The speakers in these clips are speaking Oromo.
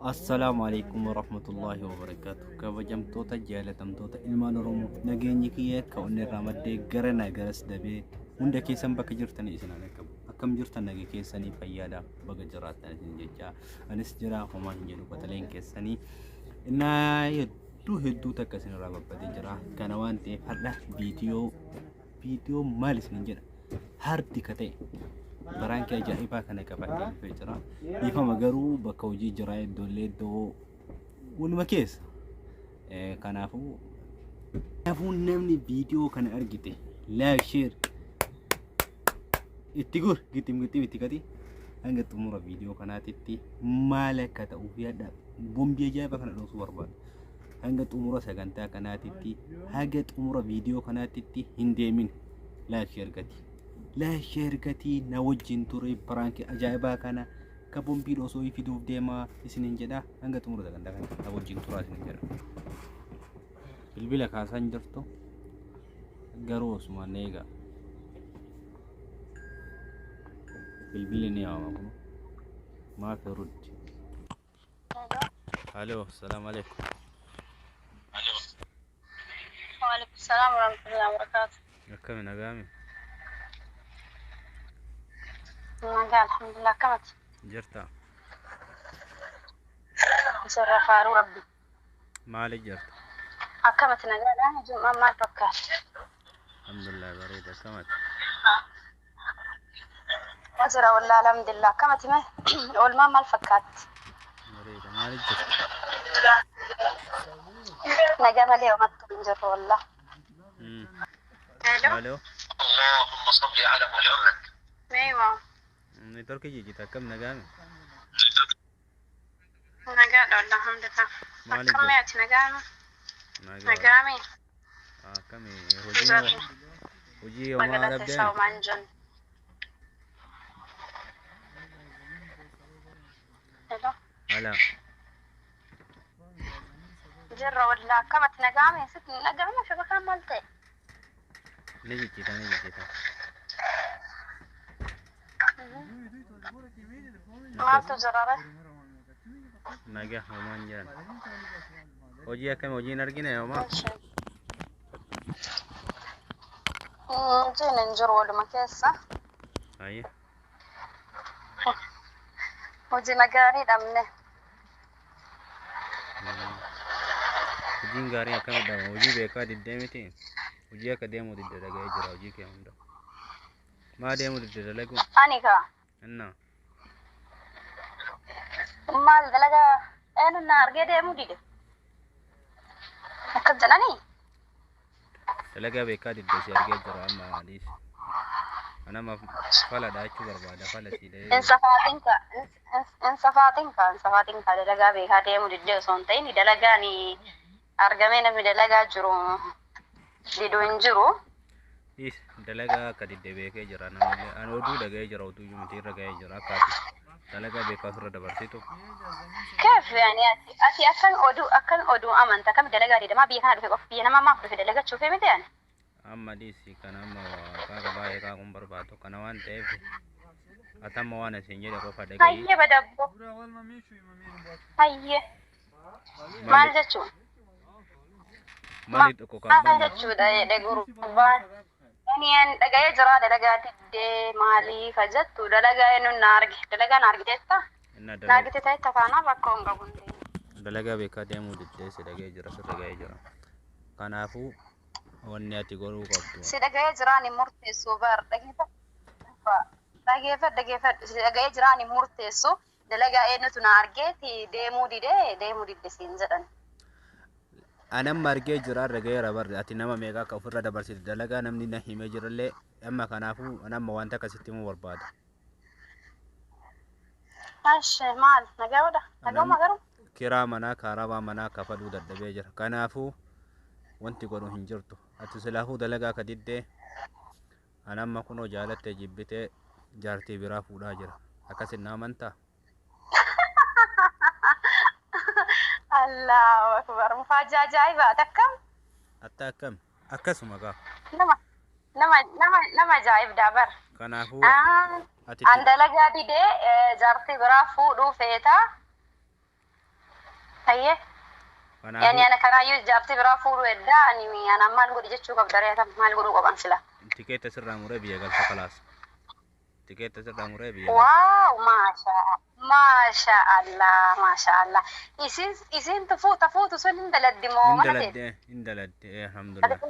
السلام عليكم ورحمة الله وبركاته. كوجمتوتا جالتمتوتا إلمان رومو نجيني كيات كون الرمادي جرنا جرس دبي عندك يسمى بكجرتني إسنا لكم أكم جرتنا نجي كيسني فيادا بكجراتنا نجيجا أنسجرا هما هنجلو بتلين كيسني إن يدو هدو تكسين رابع بديجرا كانوان تفرح فيديو مالس نجرا هارد كتي برانك أجائبها كنا كباكي الفجرة يفهم أجرو بكوجي جراي دوليدو والمكيس كنافو نمني فيديو كان أرجته لا شير اتقول قتي بتكاتي أنجت تمر فيديو كانت تتي مالك كتأوفيا دا بومبي جايبها كنا نوصل برباد أنجت تمر سكنتا كانت تتي هاجت تمر فيديو كانت تتي هندي من لا شركتي لا شركتي نوجين توري برانك أجايبها كنا كبوم بيلو سوي في دوب ديما إسنين جدا أنجت تمر سكنتا كنا نوجين تورا إسنين جدا بالبلا كاسان جرتو جروس ما نيجا بالبلا نيا ما في رد. الو السلام عليكم. الو وعليكم السلام ورحمة الله وبركاته. كم نقامي؟ نقال الحمد لله. كمت جرتا مسرة فارو ربي مالي جرت كمت نقال أنا جمعة ما فكرت الحمد لله بريدة كمت وزرة والله الحمد لله. كمت ما والما ما فكرت بريدة مالي جرت نقام اليوم ما تنجر والله. الو اللهم صل على محمد. ايوه نتركي جيتا كم نقامي؟ نقال والله الحمد لله. مالي جرت كميت نقامي كمي وجي يوم بقدر عرب تساوي منجن. هلا جرة ولا كمت نقامي ست نقامي شبكة مالتي نجي جيتا ما تجرره نجح ومان جان وجي كم وجي نرجينا يوم جينا نجر ولا مكيسة أيه وجي نقاري دمنه وجين غاري كم دام وجي بيكا ديمتين وجي كديمو دي دلقة يجرا وجي كم دام ما ديمو دي دلقة أنيكا إنه مال دلقة أنا النار قد مودي كجناني دلقة بيكا دي دسيار يجرا أما ليش أنا ما فلا دا شو بربادا فلا سيدا إن صفاتينك دلقة بيكا مودي جوسونتين دلقة ني أرجمينا بدلقة جرو ديدو إنجرو إيش دلقة كدي دبيكا جرا أنا ودو دقة جرا ودو يومتين رقة جرا كاتي دلقة بيكا سر دبرسيتو كيف يعني أتي أكن أدو أمانتا كم دلقة دي ما بيكا في قفية أنا ما في دلقة تشوفي متى أما ديسي كان أما كاغا باي كاغم برباتو كان وان تيف أتم وانا سنجري قفا دقة هيا بدبو هيا مال جتشو مالي تكو كابان مال جتشو ده غربان يعني أن دقة جرا دلقة تدي مالي فجتو دلقة إنه دلقة نارج تيتا نارج تيتا تفانا بكون قبندي دلقة بيكا ديمو ديسي دقة جرا سر دقة جرا كان أفو ونياتي غورو قبضو سيدقة جراني مرتسو بار دقة جراني مرتسو دلقة إنه تنارجتي ديمو دي سينزرن أنا مرجع جرا رجع ربر أتينا ميجا كفر دبر سيد دلقة نمني نهيم جرا أما كان أفو أنا موانتا كستيمو برباد ماشي مال نجاوده نجاو مغرو كرا منا كارابا منا كفدو دبيجر كان أفو وانتي قرو هنجرتو أتسلاه دلقة كديدة أنا ما كنو جالت تجيبته جارتي برافو راجر أكاسي نامنتا الله أكبر مفاجأة جايبة أتاكم أكاسو مغا نما جايب دابر كان أفو عند لقى دي جارتي برافو دو فيتا Hayyee. Yani ana kanaayyuu jaartii biraa fuudhu eddaa ani ana maal godhi jechuu qabda reeta maal godhuu qaban sila. Tikeeta sirraa muree biyya galcha kalaas. Tikeeta sirraa muree biyya. Wow, masha Allah, masha Allah. Isin tufuutu sun hindaladdi moo mana ta'e? Hindaladde alhamdulillah.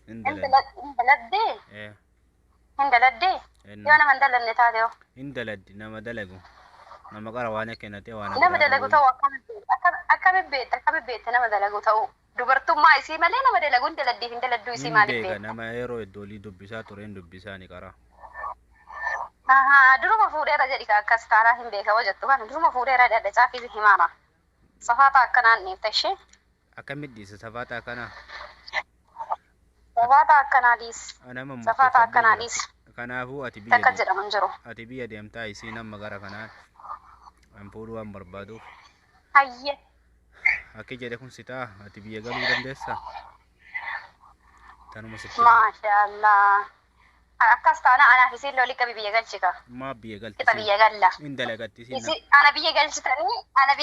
Hindaladde? Hindaladde? Yoo nama hindalanne taate hoo? Hindaladdi nama dalagu. Nama qara waan kennate waan nama dalagu ta'u akkami beekte nama dalagu ta'u dubartummaa isii malee nama dalagu hindaladdiif hindaladdu isii maaliif beekta? Nama yeroo iddoolii dubbisaa tureen dubbisaa ni qara. Duruma fuudheera jedhi akkas taanaa hin beeka hojjettu kana duruma fuudheera dhadha caafii himaana. Safaata akkanaan dhiifta ishee. Akkamitti dhiisa safaata akkanaa? Safaata akkanaa dhiis. Safaata akkanaa dhiis. Kanaafuu ati biyya takka jedhamu hin jiru. Ati biyya deemtaa isii nama gara kanaan an fuudhuu waan barbaaduuf. Hayyee. Akki jedhe kun sitaa ati biyya galuu dandeessaa? Tanuma sitti. Maashaallah. Akkas taana anaaf isin lolii qabi biyya galchita. Maa biyya galchiti? Qixa biyya galla. Indalagatti isin. Ana biyya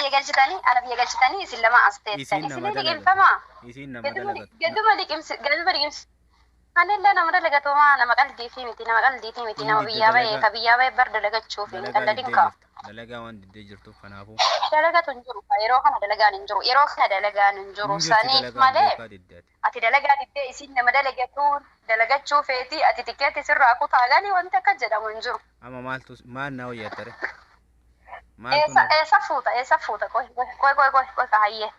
galchitanii isin lama as teessan. Isin liqimfamaa. Isin nama dalagatu. Gadduma liqimsi. Anilla nama dalagatu nama qaldiifi miti nama biyyaa bahee ka biyyaa bahee bar dalagachuuf hin qalladin kaa. Dalagaa waan diddee jirtuuf kanaafuu. Dalagatu hin jiru. Yeroo kana dalagaan hin jiru. Saniif malee ati dalagaa diddee isin nama dalagatuun dalagachuu feeti ati tikeetti sirraa kutaa galii wanti akka jedhamu hin jiru. Amma maaltu maal na hojjettare? Eessa fuuta qoy hayyee.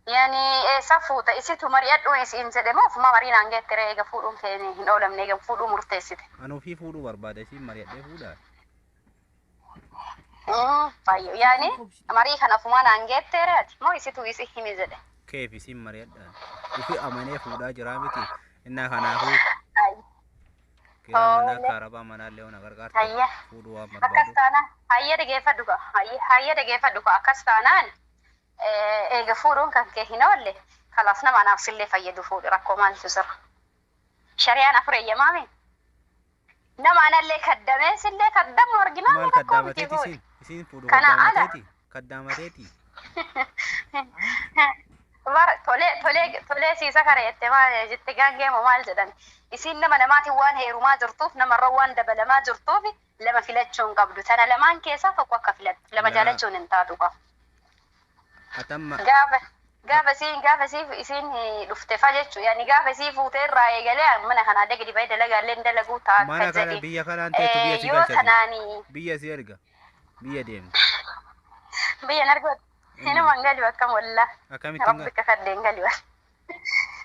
Yani eessa fuuta isitu mari'adhu isin jedhe moo ofuma mariin hangeettere eega fuudhuun keenya hin oolamne eega fuudhuu murteessite. Ani ofii fuudhuu barbaada isin mari'adhee fuudhaa. Fayyo yani marii kana ofumaan hangeettere ati moo isitu isi himi jedhe. Keef isin mari'adhaan. Ifi amanee fuudhaa jiraa miti. Innaa kanaafuu. Kira mana kaarabaa manaallee ona gargaarta. Fuudhuu waan barbaadu. Akkas taanaan hayyee dhageeffadhu ka akkas taanaan. Eega fuudhuun kan kee hin oolle kalaas nama anaaf sillee fayyadu fuudhu rakkoo maaltu jira. Shari'aan afur eeyyamaame. Nama anallee kaddamee sillee kaddamu arginaa. Maal kaddamateeti isin fuudhu kaddamateeti. Tolee siisa kareette maal jette gaangee moo maal jedhan. Isin nama namaatiin waan heerumaa jirtuuf namarra waan dabalamaa jirtuuf lama filachuun qabdu. Tana lamaan keessaa tokko akka filattu lama jaalachuun hin taatu qabu. Atamma. Gaafa isin dhufte fa jechuun yani gaafa isii fuutee irraa eegalee mana kana adda gadi bahee dalagaallee dalagu ta'a. Mana kana biyya kanaan teetu biyya si galchani. Biyya si erga. Biyya deemtu. Biyya narga. Inuma ngali akkam walla. Akkamitti ngali? Rabbika kaddeen gali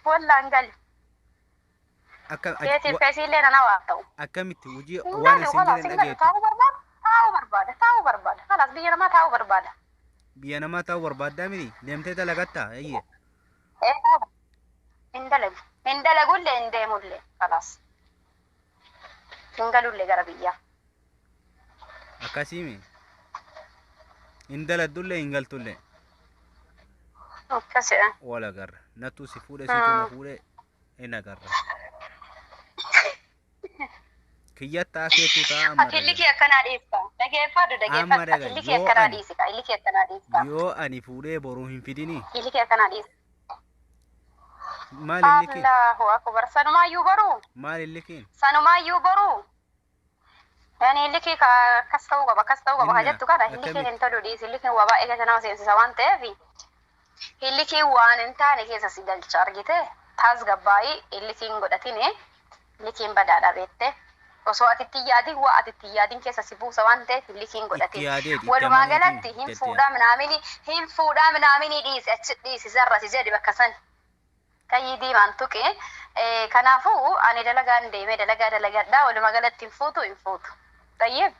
walla ngali. Keetiif keesiillee nana waa ta'u. Akkamitti hojii waan isin jedhan dhageetu. Taa'uu barbaada. Kalaas biyya namaa taa'uu barbaada. Biyya namaa taa'uu barbaaddaa miti deemtee dalagatta eeyyee. Hin dalagullee hin deemullee kalaas. Hin galullee gara biyyaa. Akkasiimi. Hin daladdullee hin galtullee. Akkasidha. Wal agarra. Nattu si fuudhe situ na fuudhe hin agarra. Kiyyattaa keetu ta'a amma. Akilli akkanaa dhiifta. Dhageeffadhu. Akilli akkanaa dhiisika. Illi akkanaa dhiifta. Yoo ani fuudhee boruu hin fidini. Illi akkanaa dhiisa. Maal illi kee? Allahu akbar. Sanumaayyuu baruu. Maal illi kee? Sanumaayyuu baruu. Yani illi kee akkas ta'uu qaba. Hajattu kana illi kee hin tolu dhiisi. Illi kee waa baay'ee keessa nama seensisa waan ta'eef. Illi kee waan hin taane keessa si galcha argite. Taas gabbaa'ii illi kee hin godhatine. Illi kee badaadha beette. Osoo atitti yaadin waa atitti yaadin keessa si buusa waan ta'eef illi kee hin godhatine. Walumaa galatti hin fuudhaa minaamini dhiisi achi dhiisi sarrasi jedhi bakka san. Kayyii diimaan tuqe. Kanaafuu ani dalagaan deemee dalagadhaa walumaa galatti hin fuutu. Tayyib.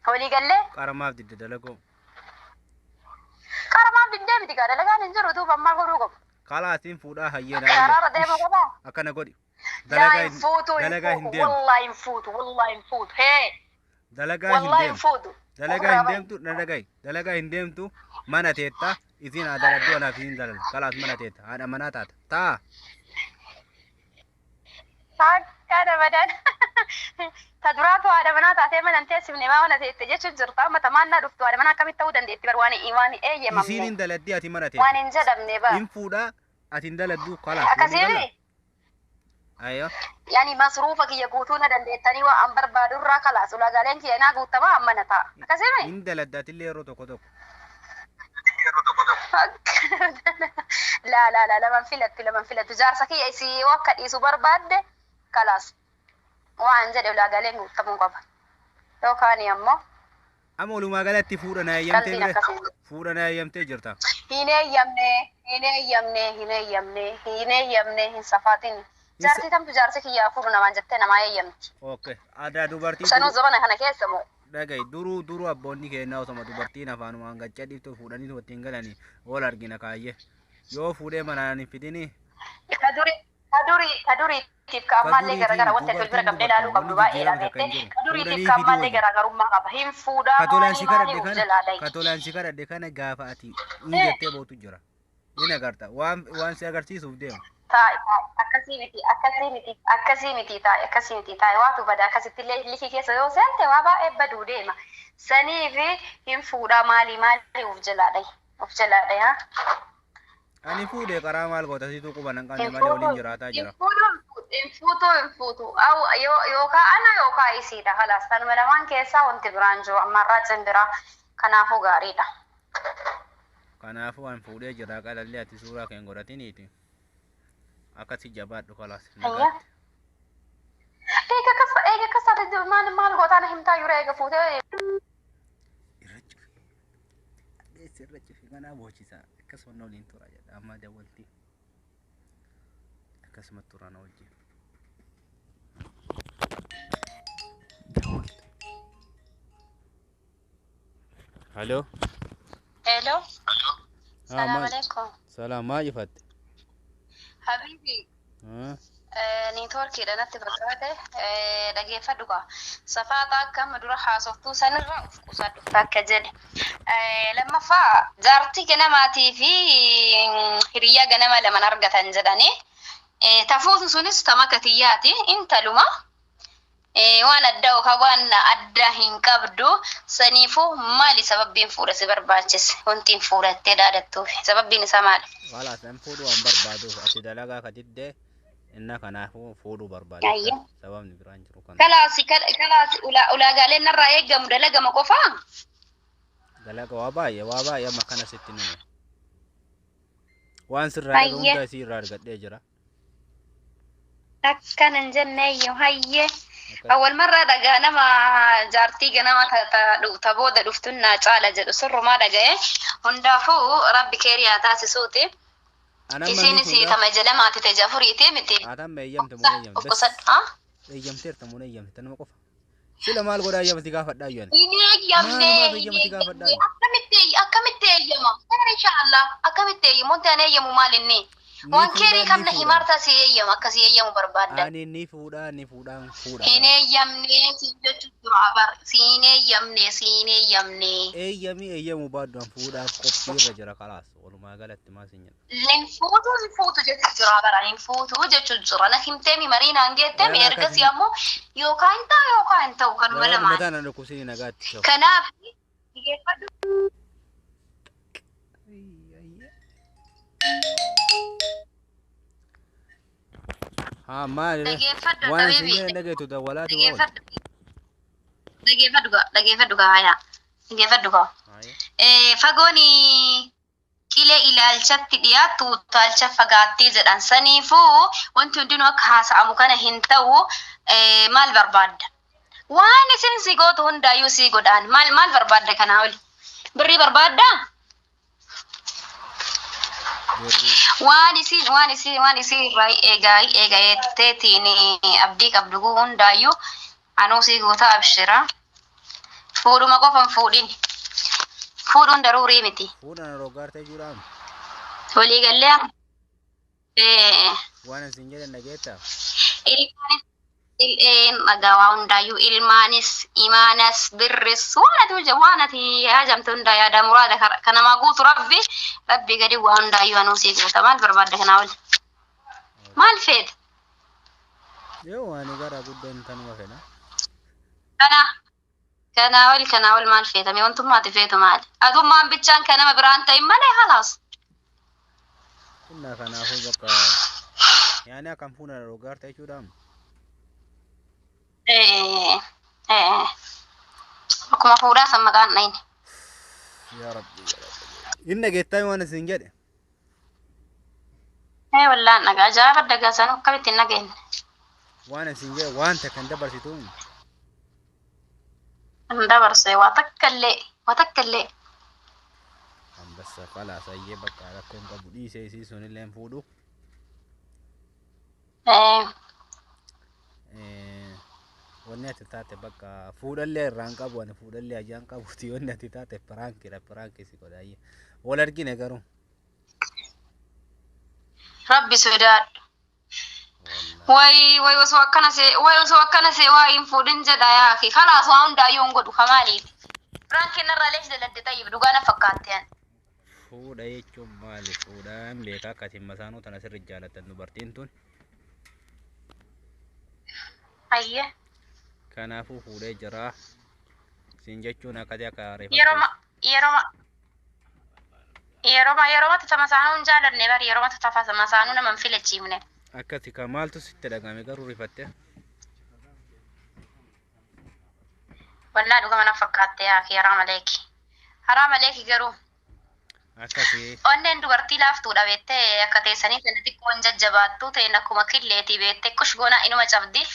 Walii gallee. Qaramaaf didde dalagoo. Qaramaaf diddee miti gaa dalagaan hin jiru duuba ammaa godhuu qabu. Kalaatiin fuudhaa hayyeena. Karaarra deemu qabaa. Akkana godhi. Dalagaa hin fuutu. Wallahi hin fuutu. Hee. Dalagaa hin deemtu na dhagahi. Dalagaa hin deemtu mana teetta isin adaladdu anaaf hin dalal. Kalaas mana teetta haadha manaa taata. Taa. Akka dabadan. تدرات وعلى مناطق تيمن أنت اسمني ما وانا تجيش جرتا ما تمانا دفتو على منا كم تودن دي تبرواني إيواني أي isiin ممني indaladdi ati mana teete وان جدمني با in fuudha ati indaladdu kalaas أكثر ayyo يعني مصروفك يقوتون دندتني وأم بربادور راكلاس ولا قالين كي أنا قوت ما أمنتا أكثر indaladdaati illee yeroo tokko tokko لا لا لا لمن فلت جارسك يسي وقت يسو برباد خلاص وان جد ولا قالين قوت من قبل لو كان يمو amma walumaa galatti fuudha na eeyyamtee قلبي bire نكسي fuudha na eeyyamtee jirta هنا يمني صفاتين جارتي تم جارتك يا فورنا ما جتنا ما يمتي okay aadaa dubartii سنو زمان هنا كيس مو dhagayi duruu abboonni kennaa osoma dubartiin afaanuma hangachaa dhiftu fuudhanii waliin galanii wal argina kaayyee yoo fuudhee manaan hin fidini كدوري تيف كمالي غرغر وانت تقول برا قبل لا لو قبل باي لا بيت كدوري تيف كمالي غرغر ما قبل هم فودا katolaan si kadhadhe kana gaafa ati ni jettee bootu jira ni agarta waan si agarsiisuuf deemu تاي أكاسي متي تاي واتو بدا أكاسي تلي لكي كيس يو سنت وابا إبدو ديما سني في هم فودا مالي وفجلا دي ها ani fuudhee karaa maal goota situ quban hanqanne malee waliin jiraataa jira infutu أو يوكا أنا يوكا إسيدا خلاص تنملمان كيسا وانت برانجو مرات زنبرا كنافو غاريدا kanaafuu an fuudhee jira qalallee ati suuraa keen godhatiniiti akkasi jabaadhu kalaas أيه إيجا كسا مال غوتانا همتا يورا إيجا فوتو irra cifi kanaa boocisa akkasuma na waliin tura jedha amma dawwalti akkasuma tura na wajjin halo hello السلام عليكم salaam maa jifatte حبيبي نيتوركي لنا تبقاته دقيقة صفاتا كم درا حاسوفتو سنرا وفقوسات تاكجد لما فا جارتي كنا ماتي في هريا جنما لما نرجع تنجدني تفوت سونس تماكتياتي انت لما وانا الدو كوانا أدهين كبدو سنيفو مالي سبب بين فورة سبر بانشس وانتين فورة تدادتو سبب بين سمال wala san fuudhu an barbaadu ati dalagaa katidde inna kanaafu fuudhu barbaadu sababni biraan jiru kana kalaasi ulaa gaaleen narraa eegamu dalagama qofaa dalaga waa baay'ee amma kana sitti nime waan sirraa hunda isii irraa argadhee jira akkanan jenneeyyo hayye awwal marraa dhagaa nama jaartii ganama ta booda dhuftunnaa caala jedhu sirrumaa dhaga'e hundaafuu rabbi keeriyaa taasisuuti isiinis tama jalamaati ta'e jafuriiti miti atam eeyyamte muun eeyyamteerta muun eeyyamte nama qofa sila maal godhaa eeyyamti gaafadhaa yuan akkamitti eeyyama inshallah akkamitti eeyyamu wanti ani eeyyamu maalinni waan keerii kamna himarta si eeyyamu akkasii eeyyamu barbaadda ani ni fuudhaan fuudha hin eeyyamne siin jechuu dura bar siin eeyyamne eeyyamu baaddu an fuudhaaf qophiirra jira kalaas walumaa galatti maa sin jedha len fuutu jechuu jira bara hin fuutu jechuu jira na himteemi mariinaan geettemi ergasii ammoo yookaan hin ta'u kanuma lamaan mataan an dhukkubsini nagaatti kanaaf dhigeeffadhu ها ما وانا سنين لقيته دولات dhaggeeffadhu haya dhaggeeffadhu fagooni qilee ilaalchatti dhiyaatu utaalcha fagaattee jedhan saniifuu wanti hundinuu akka haasa'amu kana hin ta'u maal barbaadda waan isin si gootu hundaayyuu si godhaan maal barbaadda kanaa oli birrii barbaadda waan isin irraa eegayeetteetiin abdii qabdu hundaayyuu anuu si goota abshira fuudhuma qofan fuudhuun daruurii miti fuudhan rogaartee jiraan walii gallee waan isin jedhan dhageetta dhagawaa hundaayyuu ilmaanis imaanas birris waan ati haajamte hundaa yaada muraada kanamaa guutu rabbi gadi waa hundaayyuu anuu sii goota maal barbaadda kanaa oli maal feeta Yoo ani gara guddaan tanuma fedha. Kana kana ol maal feetame wantummaati feetu maali? Atummaan bichaan kan nama biraan ta'in malee halaas. Inna kanaafuu bakka yaani akkam fuuna rogaar ta'e jechuudha. Akkuma fuudhaa san maqaan dhayin. Yaa Rabbi. Inni geettaa waan isin jedhe. Wallaan dhagaa ajaa'iba dagaa san akkamitti hin dhageenye. Waan isin jedhe wanta kan dabarsitu. Dabarsee waa takka illee. Ambassa falaa sayyee bakka rakkoon qabu dhiisee isii sunillee hin fuudhu. Wanni ati taate bakka fuudhallee irraan qabu ani fuudhallee ajaan qabuuti wanni ati taate piraankii si godhaayye. Wal argine garuu. Rabbi sodaadhu. Way osoo akkana see waa hin fuudhin jedha yaaki. Kalaas waa hundaayyuu hin godhu kamaaliif. Piraankiin irraa lees daladde tayyib dhugaana fakkaatte yan. Fuudha jechuun maali? Fuudhaan beekaa akkasiin masaanuu tana sirri jaalatan dubartiin tun. Ayyee. Kanaafuu fuudhee jira. Siin jechuun akkati akka reeffa. Yeroo mata masaanuu hin jaalanne bari yeroo mata tafasa masaanuu nama hin filachiifne. Akkati ka maaltu sitti dhagame garuu rifatte. Wallaa dhugama na fakkaatte yaaki haraa maleeki garuu. Akkasi. Onneen dubartii laaftuudha beettee akka teessanii kana xiqqoon jajjabaattuu ta'een akkuma killeetii beettee qushgoonaa inuma cabdi.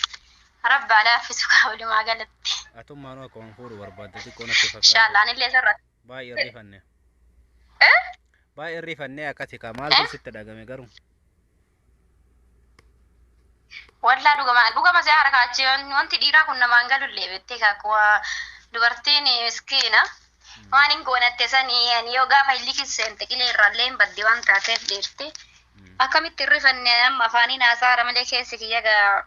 Rabbaa laaffisu kaawwalumaa galatti. Atummaanuu akkuma fuudhu barbaadde xiqqoon akka fakkaatu. Shaallaan illee sarratti. Baay'ee rifanne. Baay'ee rifannee akkati ka maaltu sitti dhagame garuu. Wallaa dhugama see harkaachi wanti dhiiraa kun namaan galullee beettee kaakua dubartiin miskiina waan hin goonatte sanii yoo gaafa illi kisseente qilee irraallee hin baddi waan taateef dheerti. Akkamitti rifanne amma afaaniin haasaara malee keessi kiyyaga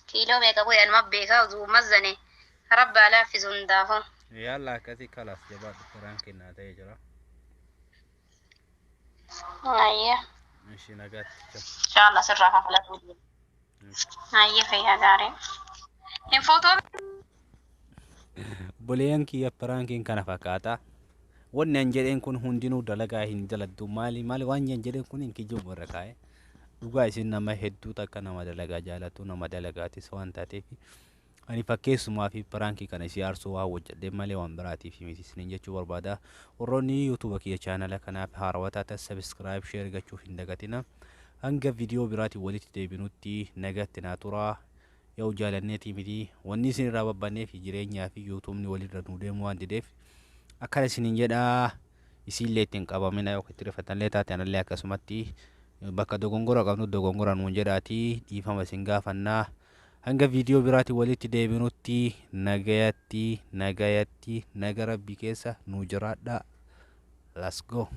kiiloo meeqa bu'e anuma beekaa utuu mazzane rabbaa laaffisu hundaafu. Yalla akkasi kalaas jabaadhu firaan kennaa ta'ee jira. Ayyee. Ishi nagaatti. Inshallah sirraa kafalatu. Ayyee fayyaa gaarii. Hin footoo. Buleen kiyya piraankiin kana fakkaata. Wanni an jedheen kun hundinuu dalagaa hin daladdu maali waan an jedheen kun hin kijjibu irra kaa'e. Dhugaa isin nama hedduu takka nama dalagaa jaalatu nama dalagaatis waan taateef ani fakkeessumaa fi piraankii kana isii aarsuu waa hojjedhee malee waan biraatiif miti isiniin jechuu barbaada. Warroonni yuutuuba kiyya chaanala kanaaf haarawaa taatan sabiskiraayib sheer gochuuf hin dagatina. Hanga viidiyoo biraatiin walitti deebinutti nagatti naa turaa. Yoo jaalanneetii miti wanni isin irraa babbannee fi jireenyaa fi yuutuubni walirra nuu deemu waan dideef akkana isiniin jedhaa isiillee ittiin qabamina yookiin itti rifatanillee taate anallee akkasumatti bakka dogongora qabnu dogongora nuun jedhaatii dhiifama isin gaafannaa. Hanga viidiyoo biraatiin walitti deebinutti nagayatti naga rabbii keessa nuu jiraadhaa. Let's go.